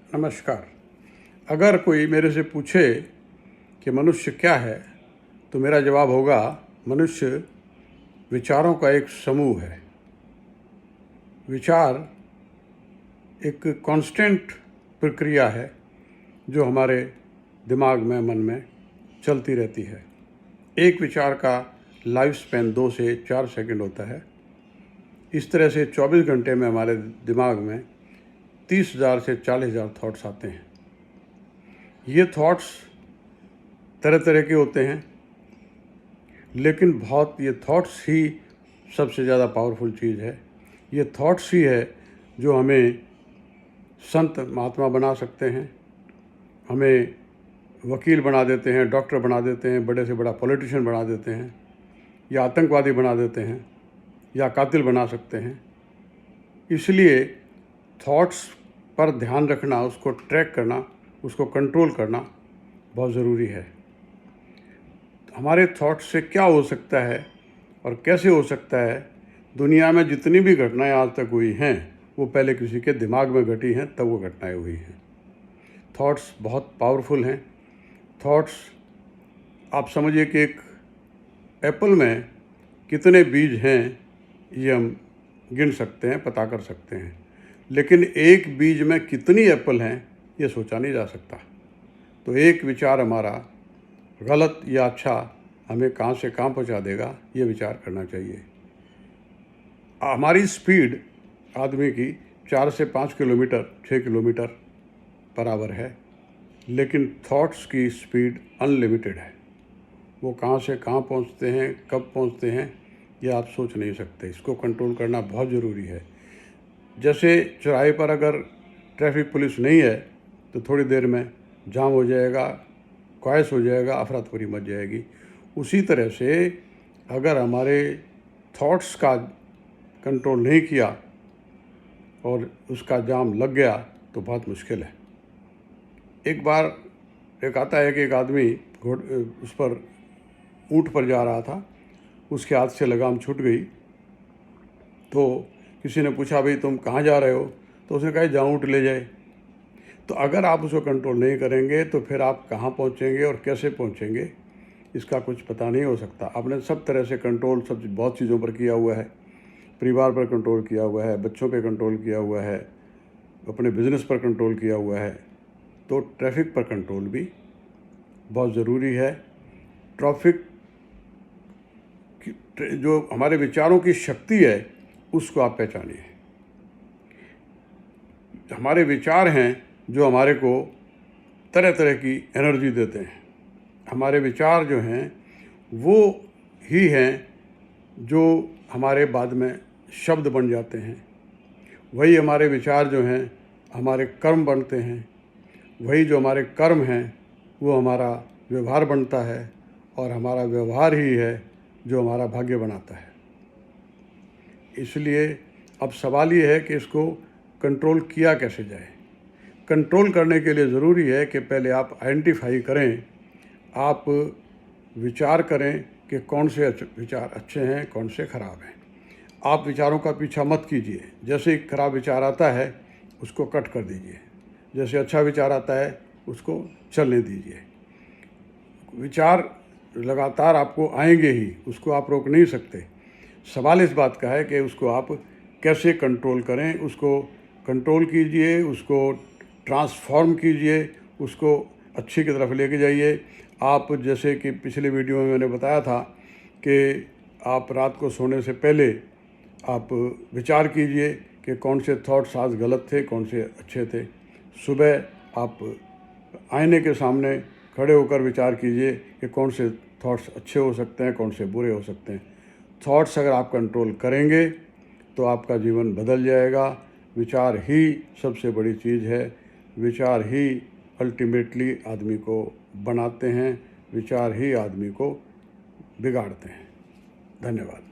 नमस्कार। अगर कोई मेरे से पूछे कि मनुष्य क्या है, तो मेरा जवाब होगा, मनुष्य विचारों का एक समूह है। विचार एक कांस्टेंट प्रक्रिया है जो हमारे दिमाग में, मन में चलती रहती है। एक विचार का लाइफ स्पैन 2 से 4 सेकंड होता है। इस तरह से 24 घंटे में हमारे दिमाग में 30,000 से 40,000 थॉट्स आते हैं। ये थॉट्स तरह तरह के होते हैं, लेकिन ये थॉट्स ही सबसे ज़्यादा पावरफुल चीज़ है। ये थॉट्स ही है जो हमें संत महात्मा बना सकते हैं, हमें वकील बना देते हैं, डॉक्टर बना देते हैं, बड़े से बड़ा पॉलिटिशियन बना देते हैं, या आतंकवादी बना देते हैं, या कातिल बना सकते हैं। इसलिए थॉट्स पर ध्यान रखना, उसको ट्रैक करना, उसको कंट्रोल करना बहुत ज़रूरी है। हमारे थॉट्स से क्या हो सकता है और कैसे हो सकता है? दुनिया में जितनी भी घटनाएं आज तक हुई हैं, वो पहले किसी के दिमाग में घटी हैं, तब वो घटनाएं हुई हैं। थॉट्स बहुत पावरफुल हैं। थॉट्स, आप समझिए कि एक एप्पल में कितने बीज हैं ये हम गिन सकते हैं, पता कर सकते हैं, लेकिन एक बीज में कितनी एप्पल हैं ये सोचा नहीं जा सकता। तो एक विचार हमारा गलत या अच्छा हमें कहाँ से कहाँ पहुँचा देगा, ये विचार करना चाहिए। हमारी स्पीड आदमी की 4 से 5 किलोमीटर, 6 किलोमीटर बराबर है, लेकिन थॉट्स की स्पीड अनलिमिटेड है। वो कहाँ से कहाँ पहुँचते हैं, कब पहुँचते हैं, ये आप सोच नहीं सकते। इसको कंट्रोल करना बहुत ज़रूरी है। जैसे चौराहे पर अगर ट्रैफिक पुलिस नहीं है तो थोड़ी देर में जाम हो जाएगा, क्वाइस हो जाएगा, अफरा तफरी मच जाएगी। उसी तरह से अगर हमारे थॉट्स का कंट्रोल नहीं किया और उसका जाम लग गया तो बहुत मुश्किल है। एक बार एक आता है कि एक आदमी उस पर ऊँट पर जा रहा था, उसके हाथ से लगाम छूट गई। तो किसी ने पूछा, भाई तुम कहाँ जा रहे हो? तो उसने कहा, जहाँ ऊँट ले जाए। तो अगर आप उसको कंट्रोल नहीं करेंगे तो फिर आप कहाँ पहुँचेंगे और कैसे पहुँचेंगे, इसका कुछ पता नहीं हो सकता। आपने सब तरह से कंट्रोल बहुत चीज़ों पर किया हुआ है। परिवार पर कंट्रोल किया हुआ है, बच्चों पर कंट्रोल किया हुआ है, अपने बिजनेस पर कंट्रोल किया हुआ है। तो ट्रैफिक पर कंट्रोल भी बहुत ज़रूरी है। ट्रैफिक जो हमारे विचारों की शक्ति है, उसको आप पहचानिए। हमारे विचार हैं जो हमारे को तरह तरह की एनर्जी देते हैं। हमारे विचार जो हैं वो ही हैं जो हमारे बाद में शब्द बन जाते हैं। वही हमारे विचार जो हैं हमारे कर्म बनते हैं। वही जो हमारे कर्म हैं वो हमारा व्यवहार बनता है, और हमारा व्यवहार ही है जो हमारा भाग्य बनाता है। इसलिए अब सवाल ये है कि इसको कंट्रोल किया कैसे जाए। कंट्रोल करने के लिए ज़रूरी है कि पहले आप आइडेंटिफाई करें, आप विचार करें कि कौन से विचार अच्छे हैं, कौन से ख़राब हैं। आप विचारों का पीछा मत कीजिए। जैसे ही खराब विचार आता है उसको कट कर दीजिए, जैसे अच्छा विचार आता है उसको चलने दीजिए। विचार लगातार आपको आएंगे ही, उसको आप रोक नहीं सकते। सवाल इस बात का है कि उसको आप कैसे कंट्रोल करें। उसको कंट्रोल कीजिए, उसको ट्रांसफॉर्म कीजिए, उसको अच्छी की तरफ लेके जाइए। आप जैसे कि पिछले वीडियो में मैंने बताया था कि आप रात को सोने से पहले आप विचार कीजिए कि कौन से थॉट्स आज गलत थे, कौन से अच्छे थे। सुबह आप आईने के सामने खड़े होकर विचार कीजिए कि कौन से थॉट्स अच्छे हो सकते हैं, कौन से बुरे हो सकते हैं। थॉट्स अगर आप कंट्रोल करेंगे तो आपका जीवन बदल जाएगा। विचार ही सबसे बड़ी चीज़ है। विचार ही अल्टीमेटली आदमी को बनाते हैं, विचार ही आदमी को बिगाड़ते हैं। धन्यवाद।